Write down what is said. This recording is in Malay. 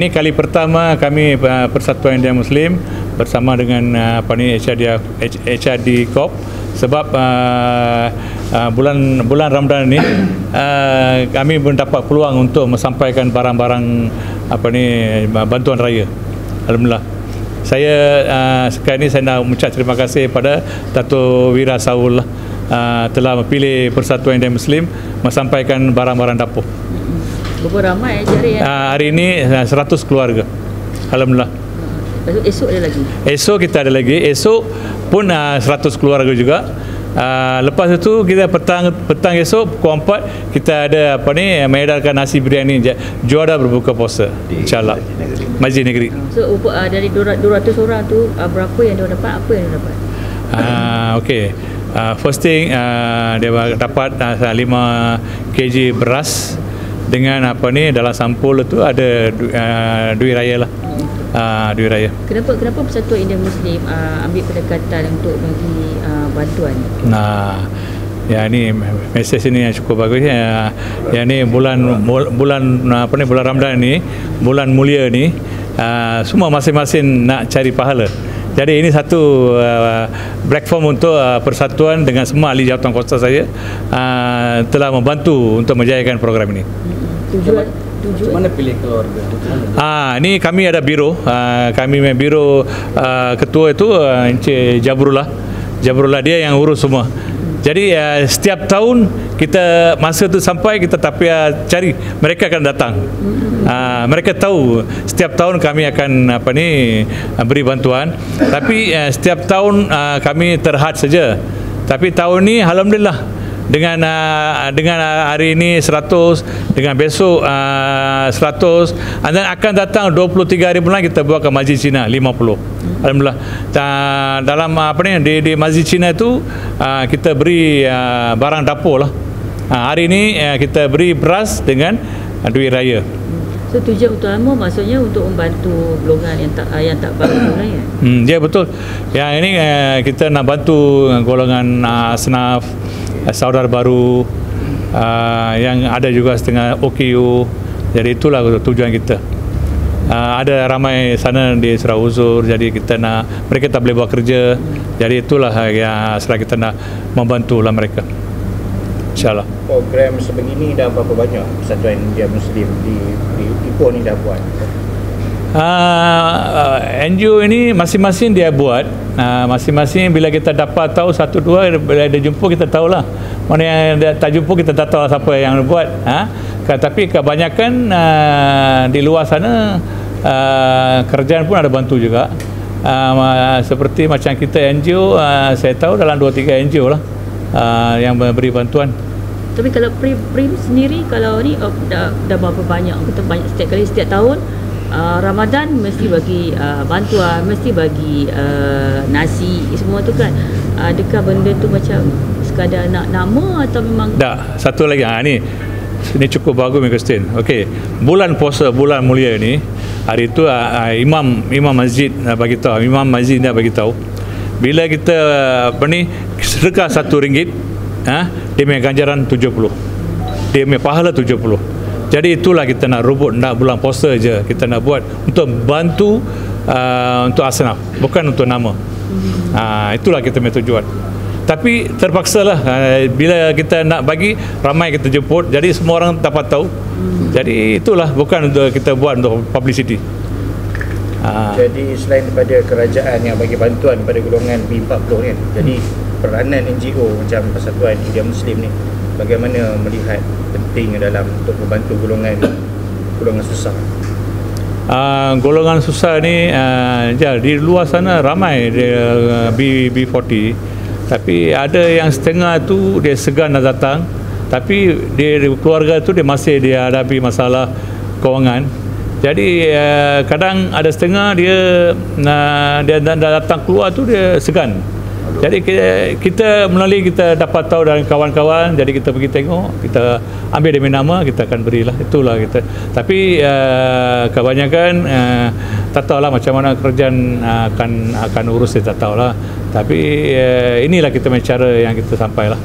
ini kali pertama kami Persatuan India Muslim bersama dengan HRD Corp, sebab bulan Ramadan ini kami mendapat peluang untuk mensampaikan barang-barang bantuan raya. Alhamdulillah. Saya sekarang ini saya nak mengucap terima kasih pada Dato' Wira Saul telah memilih Persatuan India Muslim mensampaikan barang-barang dapur. Berapa ramai jari hari ini 100 keluarga. Alhamdulillah. Esok ada lagi? Esok kita ada lagi. Esok pun 100 keluarga juga. Lepas itu kita petang esok pukul 4 kita ada mengedarkan nasi biryani juara berbuka puasa, insyaAllah, Masjid Negeri. So dari 200 orang tu berapa yang dia dapat, apa yang dia dapat? Okay. First thing dia dapat 5 kg beras dengan dalam sampul itu ada duit raya lah. Duit raya. Kenapa Persatuan India Muslim ambil pendekatan untuk bagi bantuan? Ya, ni mesej ini yang cukup bagus ya. Yang ni bulan Ramadan ni, bulan mulia ni, semua masing-masing nak cari pahala. Jadi ini satu platform untuk Persatuan dengan semua ahli jawatan kuasa saya telah membantu untuk menjayakan program ini. Tujuan mana pilih keluarga? Ni kami ada biro. Kami biro ketua itu Encik Jabrullah dia yang urus semua. Jadi setiap tahun kita masa tu sampai kita cari, mereka akan datang. Mereka tahu setiap tahun kami akan beri bantuan. Tapi setiap tahun kami terhad saja. Tapi tahun ni alhamdulillah dengan hari ini 100, dengan besok 100, dan akan datang 23 hari bulan kita buat ke Masjid Cina 50. Alhamdulillah. Dalam di Masjid Cina itu kita beri barang dapur lah. Hari ini kita beri beras dengan duit raya. So tujuan utama maksudnya untuk membantu golongan yang tak bantu lah ya. Ya betul. Yang ini kita nak bantu golongan asnaf, saudara baru, yang ada juga setengah OKU. Jadi itulah tujuan kita. Ada ramai sana di Surau Uzur, jadi kita nak, mereka tak boleh buat kerja, jadi itulah yang kita nak membantulah mereka, insyaAllah. Program sebegini dah berapa banyak Persatuan India Muslim di Ipoh ni dah buat? NGO ini masing-masing dia buat, masing-masing bila kita dapat tahu satu dua, bila dia jumpa kita tahulah. Mana yang tak jumpa kita tak tahu siapa yang buat. Tapi kebanyakan di luar sana kerajaan pun ada bantu juga. Seperti macam kita NGO, saya tahu dalam 2-3 NGO lah yang memberi bantuan. Tapi kalau PRIM sendiri, kalau ni dah berapa banyak? Kita banyak setiap tahun Ramadan mesti bagi bantuan, mesti bagi nasi semua tu kan. Adakah benda tu macam sekadar nak nama atau memang? Tak, satu lagi ni cukup bagus ni question. Okey, bulan puasa, bulan mulia ni, hari tu imam masjid bagi tahu, imam masjid dia bagi tahu, bila kita sedekah RM1, dia punya ganjaran 70, dia punya pahala 70. Jadi itulah kita nak rubut, nak bulan puasa je kita nak buat untuk bantu untuk asnaf, bukan untuk nama. Itulah kita punya tujuan. Tapi terpaksalah bila kita nak bagi, ramai kita jemput, jadi semua orang dapat tahu. Jadi itulah, bukan untuk kita buat untuk publicity. Jadi selain daripada kerajaan yang bagi bantuan pada golongan B40 kan, jadi peranan NGO macam Persatuan India Muslim ni bagaimana melihat penting dalam untuk membantu golongan susah? Golongan susah ni di luar sana ramai B40, tapi ada yang setengah tu dia segan nak datang, tapi dia keluarga tu dia masih dia hadapi masalah kewangan. Jadi kadang ada setengah dia datang keluar tu dia segan. Jadi kita melalui kita dapat tahu dari kawan-kawan, jadi kita pergi tengok, kita ambil demi nama, kita akan berilah. Itulah kita. Tapi kebanyakan tak tahulah macam mana kerajaan akan urus, saya tak tahulah. Tapi inilah kita punya cara yang kita sampailah.